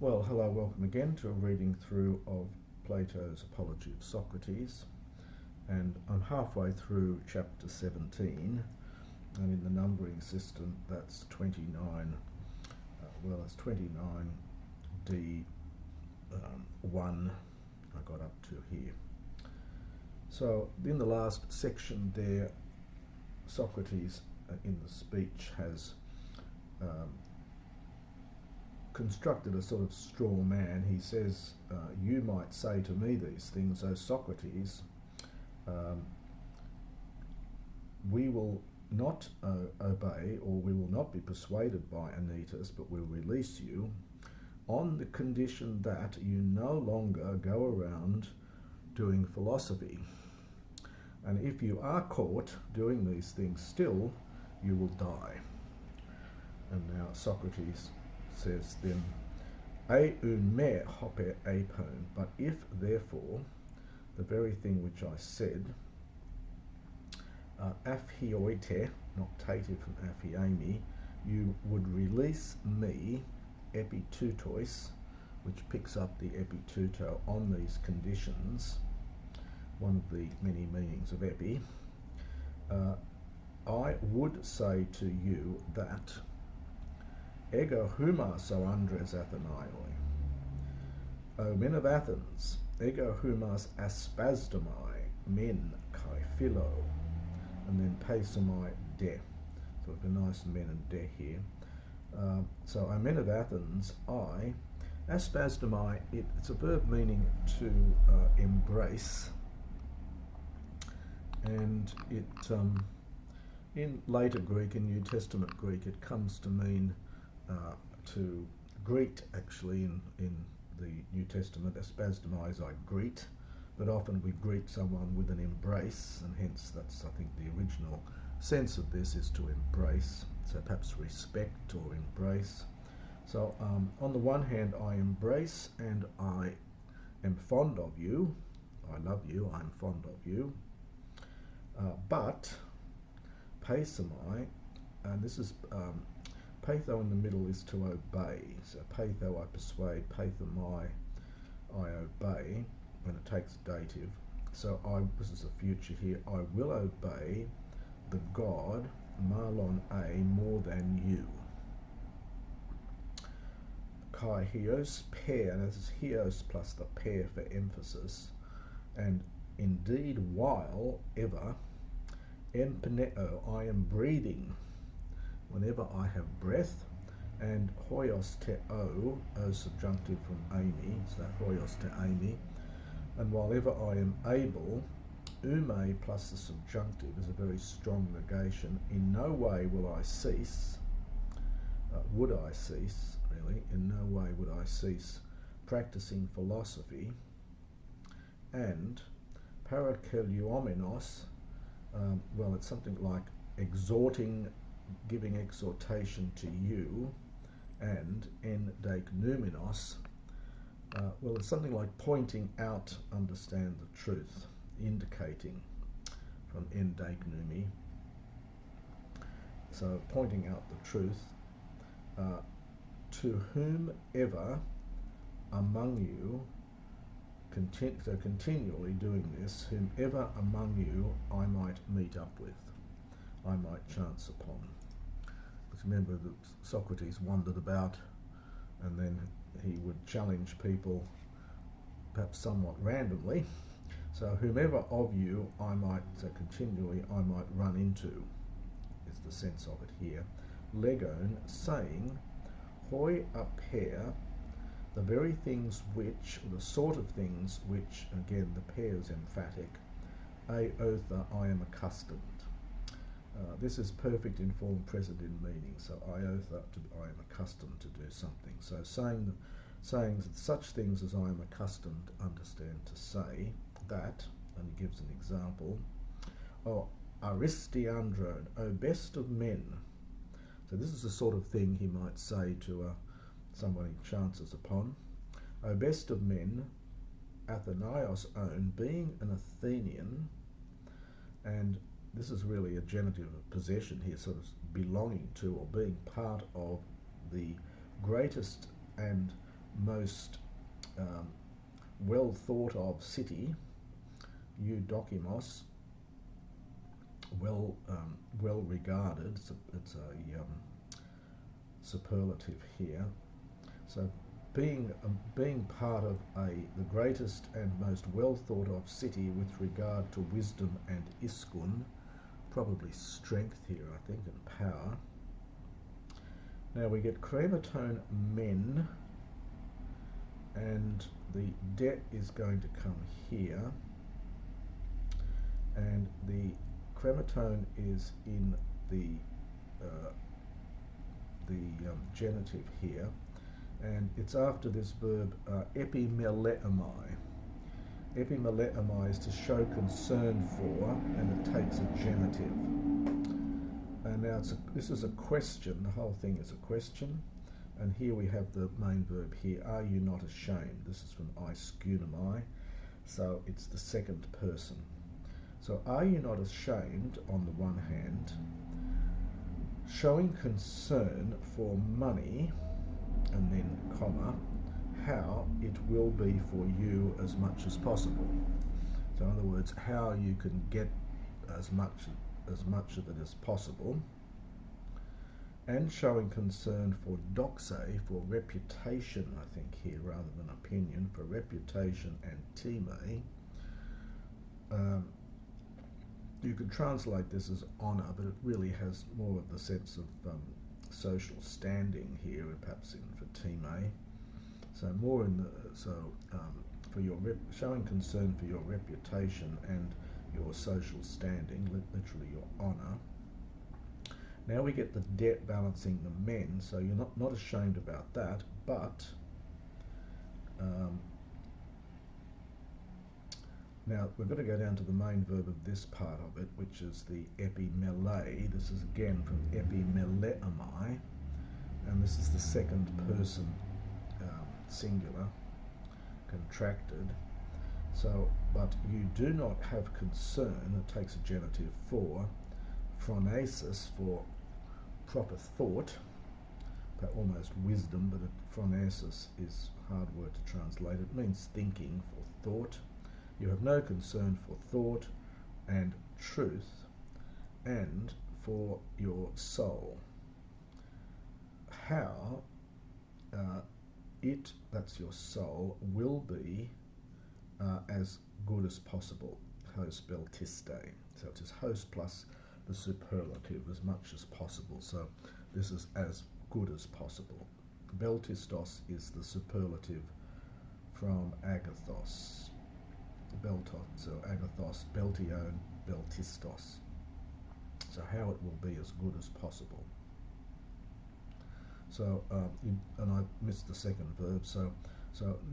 Well, hello, welcome again to a reading through of Plato's Apology of Socrates, and I'm halfway through chapter 17, and in the numbering system that's 29, it's 29d1 I got up to here. So in the last section there, Socrates in the speech has constructed a sort of straw man. He says, you might say to me these things, O Socrates, we will not obey, or we will not be persuaded by Anytus, but will release you on the condition that you no longer go around doing philosophy. And if you are caught doing these things still, you will die. And now Socrates says then, eun me hope apon, but if therefore the very thing which I said, aphioite, noctative from aphiemi, you would release me, epitutois, which picks up the epituto on these conditions, one of the many meanings of epi, I would say to you that ego humas o andres Athenaioi, O men of Athens, ego humas aspasdomai, men kai philo, and then paisomai de. So a nice men and de here. So O men of Athens, I, aspasdomai, it's a verb meaning to embrace, and it in later Greek, in New Testament Greek, it comes to mean to greet, actually, in the New Testament. Aspasdomai is I greet, but often we greet someone with an embrace, and hence that's, I think, the original sense of this is to embrace, so perhaps respect or embrace. So on the one hand, I embrace and I am fond of you, I love you, I'm fond of you, but paisomai, and this is patho in the middle is to obey. So patho I persuade, pathomai I obey when it takes dative. So this is a future here, I will obey the God malon a more than you. Kai hios pair, and this is hios plus the pair for emphasis, and indeed while ever empeneo, I am breathing, whenever I have breath, and hoios te o, subjunctive from ami, so hoios te ami, and while ever I am able, ume plus the subjunctive is a very strong negation, in no way will I cease, would I cease, really, in no way would I cease practicing philosophy, and parakeliuomenos, it's something like exhorting, giving exhortation to you, and en deiknumenos, it's something like pointing out, understand the truth, indicating, from en deignumi, so pointing out the truth, to whomever among you, so continually doing this, whomever among you I might meet up with, I might chance upon. Because remember that Socrates wandered about, and then he would challenge people perhaps somewhat randomly. So whomever of you I might, so continually I might run into, is the sense of it here. Legon, saying, hoi aper, the very things which, or the sort of things which, again the pair is emphatic, aotha, I am accustomed. This is perfect in form, present in meaning. So iotha, I am accustomed to do something. So saying that such things as I am accustomed, understand to say that, and he gives an example. Oh, Aristiandron, O best of men. So this is the sort of thing he might say to someone he chances upon. O best of men, Athenaios own, being an Athenian, and this is really a genitive of possession here, sort of belonging to or being part of the greatest and most well thought of city, eudokimos, well regarded. It's a superlative here. So being part of the greatest and most well thought of city with regard to wisdom and iskun, probably strength here, I think, and power. Now we get crematone men, and the debt is going to come here, and the crematone is in the genitive here, and it's after this verb epimeleomai. Epimeleomai is to show concern for, and it takes a genitive. And now this is a question. The whole thing is a question. And here we have the main verb here. Are you not ashamed? This is from I skunamai. So it's the second person. So are you not ashamed, on the one hand, showing concern for money, and then comma, how it will be for you as much as possible. So in other words, how you can get as much of it as possible, and showing concern for doxa, for reputation, I think here, rather than opinion, for reputation and time. You could translate this as honour, but it really has more of the sense of social standing here, perhaps for time. So more in the for your showing concern for your reputation and your social standing, literally your honour. Now we get the debt balancing the men, so you're not ashamed about that, but now we've got to go down to the main verb of this part of it, which is the epimele. This is again from epimeleomai, and this is the second person singular, contracted. So, but you do not have concern, it takes a genitive for, phronesis, for proper thought, but almost wisdom, but phronesis is a hard word to translate. It means thinking, for thought. You have no concern for thought and truth and for your soul. How that's your soul, will be as good as possible. Hos beltiste. So it is hos plus the superlative, as much as possible. So this is as good as possible. Beltistos is the superlative from agathos. Beltos, so agathos, beltion, beltistos. So how it will be as good as possible. So, and I missed the second verb, so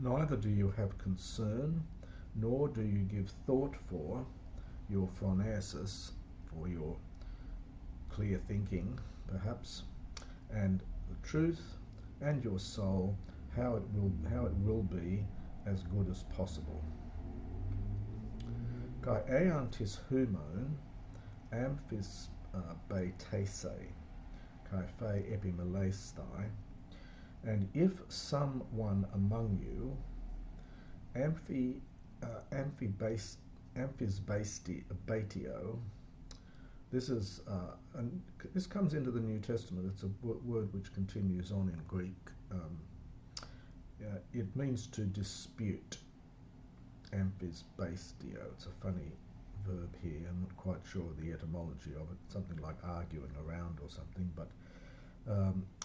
neither do you have concern, nor do you give thought for your phronesis, for your clear thinking, perhaps, and the truth, and your soul, how it will be as good as possible. Kai eantis humon, amphis betese, kai phe epimelestai, and if someone among you, amphis betio, this comes into the New Testament. It's a word which continues on in Greek. It means to dispute. Amphis bestio. It's a funny verb here. I'm not quite sure of the etymology of it. Something like arguing around or something. But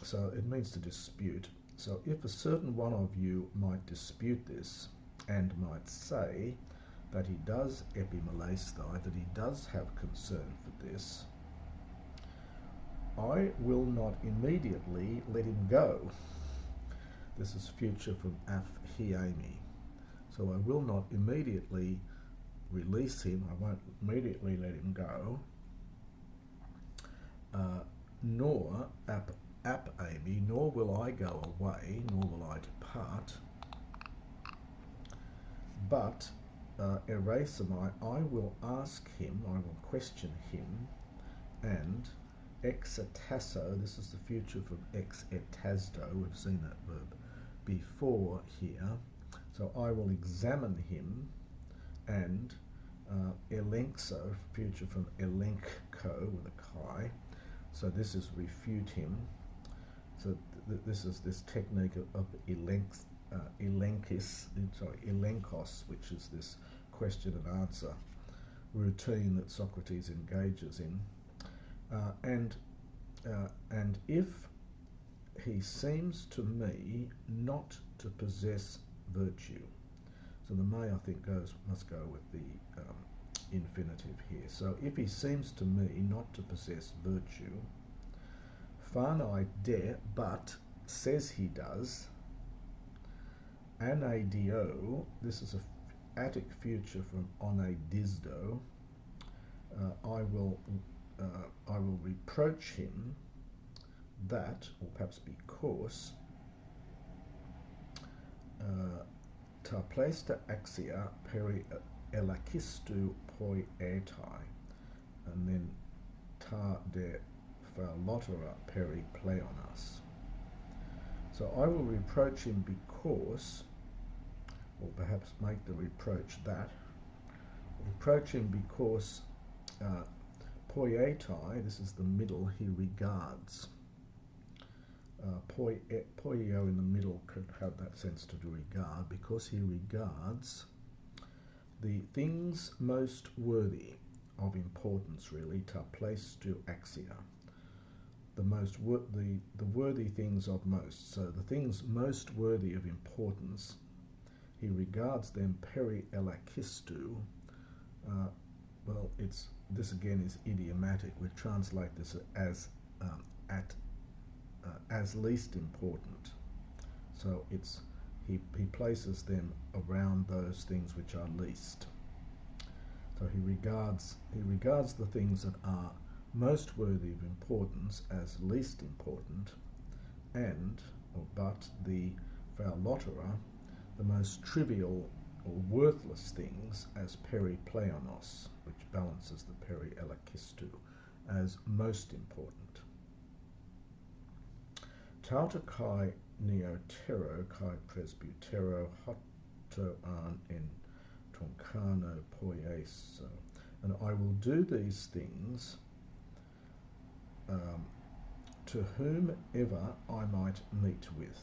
so it means to dispute. So if a certain one of you might dispute this and might say that he does epimelestai, that he does have concern for this, I will not immediately let him go. This is future from afhiemi. So I will not immediately release him. I won't immediately let him go. Nor apami, nor will I go away, nor will I depart. But erasemai, I will ask him, I will question him, and exetasso, this is the future from exetasdo, we've seen that verb before here. So I will examine him, and elenxo, future from elenco with a chi. So this is refute him. So this is this technique of elenkos, which is this question and answer routine that Socrates engages in. And if he seems to me not to possess virtue, so the may, I think, must go with the infinitive here. So if he seems to me not to possess virtue, Phanai de, but says he does, anadio, this is a Attic future from onadisdo, I will reproach him that, or perhaps because, ta plesta axia peri elakistu poi etai, and then ta de phallotera peri pleonas. So I will reproach him because, or perhaps make the reproach that, reproach him because poietai, this is the middle, he regards. Poio in the middle could have that sense to regard, because he regards the things most worthy of importance, really, ta place to axia, the worthy things of most. So the things most worthy of importance, he regards them peri elakistu. Well, this again is idiomatic. We translate this as as least important. So he places them around those things which are least. So he regards the things that are most worthy of importance as least important, but the phallotera, the most trivial or worthless things, as peripleonos, which balances the peri elakistu, as most important. Tauta kai neotero kai presbytero hoto an en toncano poieso. And I will do these things to whomever I might meet with,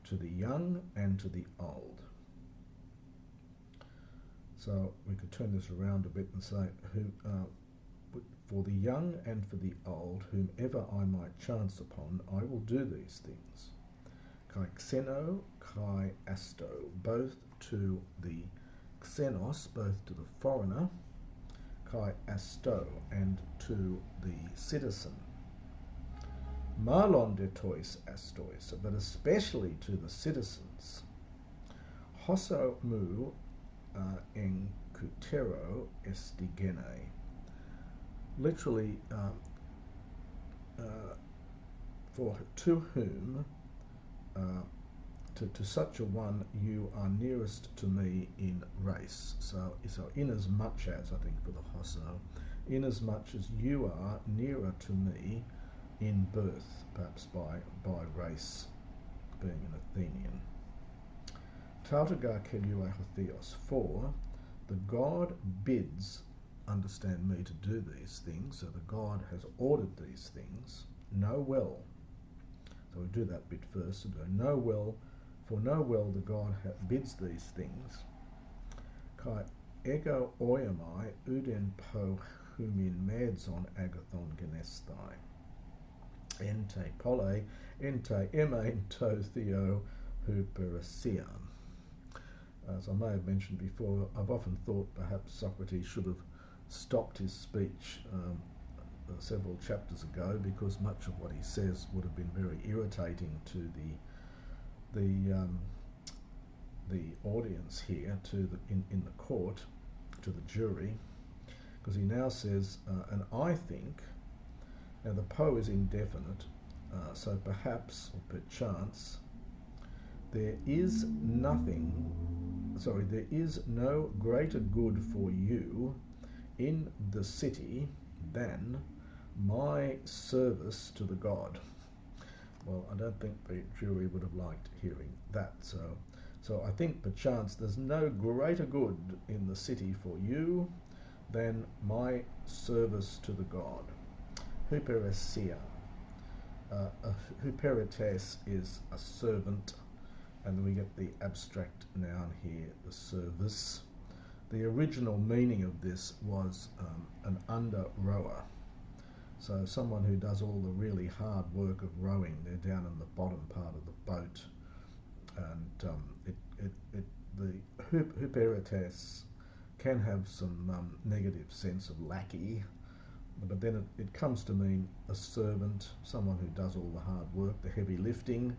to the young and to the old. So we could turn this around a bit and say, for the young and for the old, whomever I might chance upon, I will do these things. Kai xeno, kai asto, both to the xenos, both to the foreigner, kai asto, and to the citizen. Malon de tois astois, but especially to the citizens. Hosso mu en kutero estigene. Literally, for to whom, to such a one, you are nearest to me in race. So in as much as, I think for the hosso, in as much as you are nearer to me in birth, perhaps by race, being an Athenian. Tautaga keliue hotheos, for the god bids, understand me, to do these things, so the god has ordered these things. Know well, so we do that bit first, so know well, for know well the god bids these things. Kai ego oiamai uden po humin medzon agathon genestai. Ente pole, ente emein to theo huperasian. As I may have mentioned before, I've often thought perhaps Socrates should have stopped his speech several chapters ago, because much of what he says would have been very irritating to the audience here, in the court, to the jury, because he now says, and I think, now the po is indefinite, so perhaps or perchance there is no greater good for you in the city than my service to the god. Well, I don't think the jury would have liked hearing that. So I think perchance there's no greater good in the city for you than my service to the god. Hyperesia. Hyperetes is a servant, and we get the abstract noun here, the service. The original meaning of this was an under-rower. So someone who does all the really hard work of rowing. They're down in the bottom part of the boat, and the hyperetes can have some negative sense of lackey, but then it comes to mean a servant, someone who does all the hard work, the heavy lifting,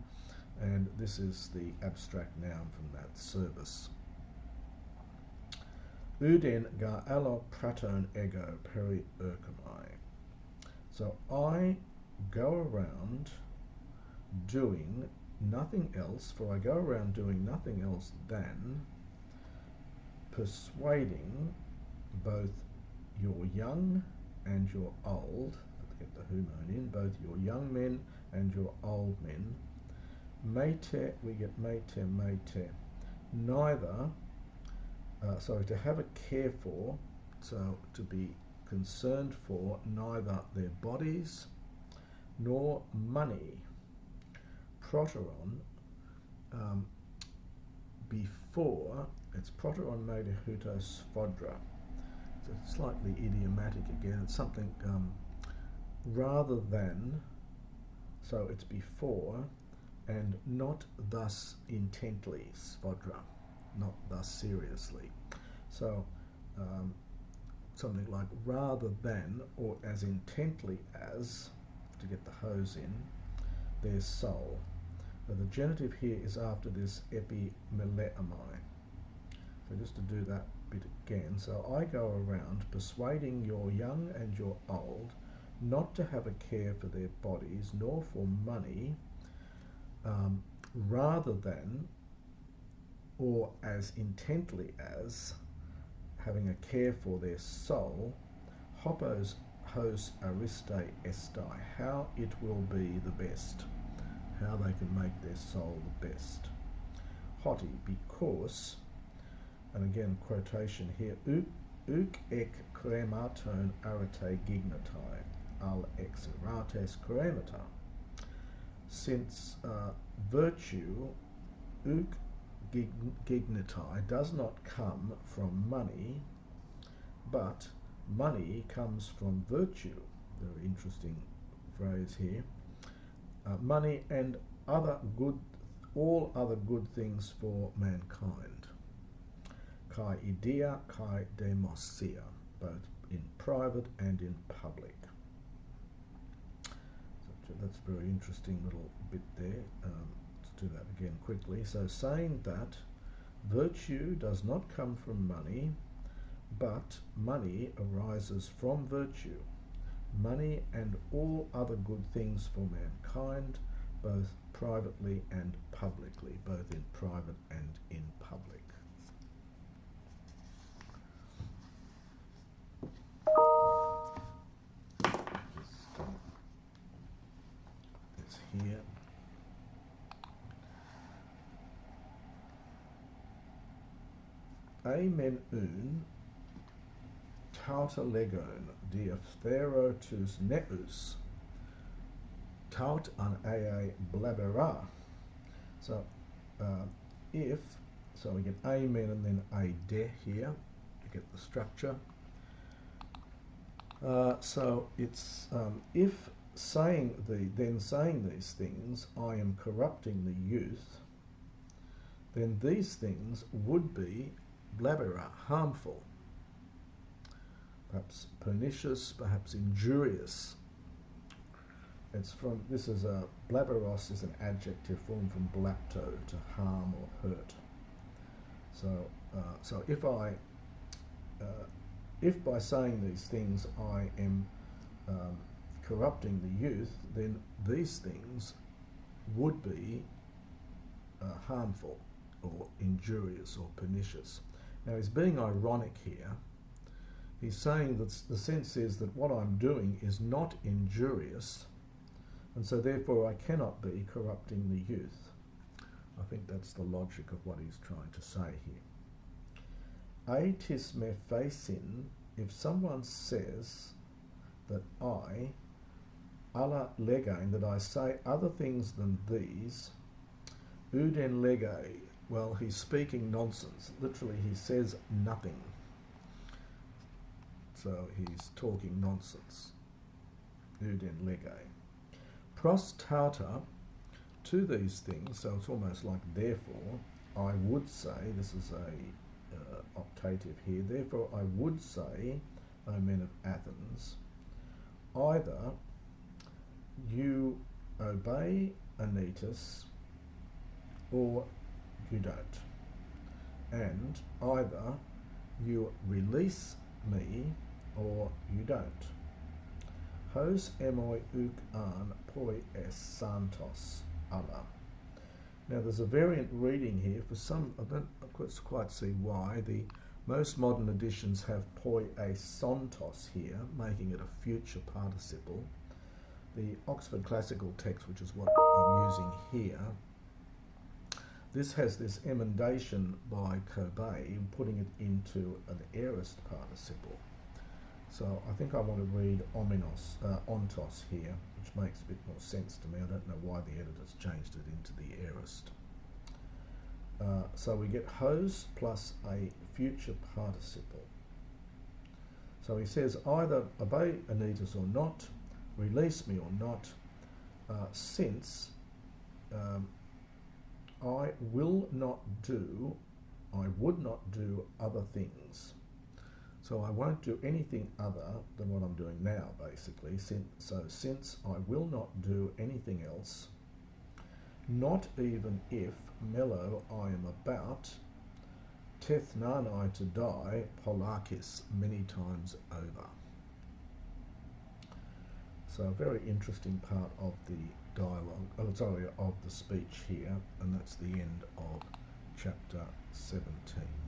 and this is the abstract noun from that, service. Uden ga allo praton ego peri erchomai. So I go around doing nothing else, for I go around doing nothing else than persuading both your young and your old, let's get the humon in, both your young men and your old men. Mete, we get mete, neither, sorry, to have a care for, so to be concerned for neither their bodies nor money. Proteron, before, it's proteron mede hutos fodra. It's slightly idiomatic again. It's something rather than, so it's before, and not thus intently, svodra, not thus seriously. So something like rather than, or as intently as, to get the hose in, their soul. Now the genitive here is after this epimeleamai. So just to do that bit again, so I go around persuading your young and your old not to have a care for their bodies nor for money, rather than, or as intently as, having a care for their soul, hopos hos ariste estai, how it will be the best, how they can make their soul the best. Hoti, because, and again quotation here, uk ek krematon arete gignatai, al exerates kremata. Since virtue, uk gignatai, does not come from money, but money comes from virtue. Very interesting phrase here. Money and all other good things for mankind. Kai idea, kai demosia, both in private and in public. So that's a very interesting little bit there. Let's do that again quickly. So saying that virtue does not come from money, but money arises from virtue. Money and all other good things for mankind, both privately and publicly, both in private and in public. It's here. Amen un tauta legon diaphthero tus neus taut an aa blabera. So if, so we get amen and then a de here to get the structure. So it's if saying these things, I am corrupting the youth, then these things would be blabera, harmful, perhaps pernicious, perhaps injurious. It's from, this is a, blaberos is an adjective formed from blapto, to harm or hurt. So if by saying these things I am corrupting the youth, then these things would be harmful or injurious or pernicious. Now he's being ironic here. He's saying that the sense is that what I'm doing is not injurious, and so therefore I cannot be corrupting the youth. I think that's the logic of what he's trying to say here. A tis me facin, if someone says that I, alla legain, that I say other things than these, uden lege, well, he's speaking nonsense. Literally, he says nothing. So he's talking nonsense. Uden lege. Pros tauta, to these things, so it's almost like therefore, I would say, this is a octative here, therefore I would say, O men of Athens, either you obey Anytus or you don't, and either you release me or you don't. Hos emoi uk an poi es santos alla. Now there's a variant reading here. For some, I don't quite see why. The most modern editions have poi es santos here, making it a future participle. The Oxford Classical text, which is what I'm using here, this has this emendation by Corbet, putting it into an aorist participle. So I think I want to read ontos here, which makes a bit more sense to me. I don't know why the editor's changed it into the aorist. So we get hos plus a future participle. So he says either obey Anytus or not, release me or not, since I would not do other things. So I won't do anything other than what I'm doing now, basically. Since I will not do anything else, not even if mellow I am about, tethnanai to die, polakis, many times over. So a very interesting part of the dialogue, of the speech here, and that's the end of chapter 17.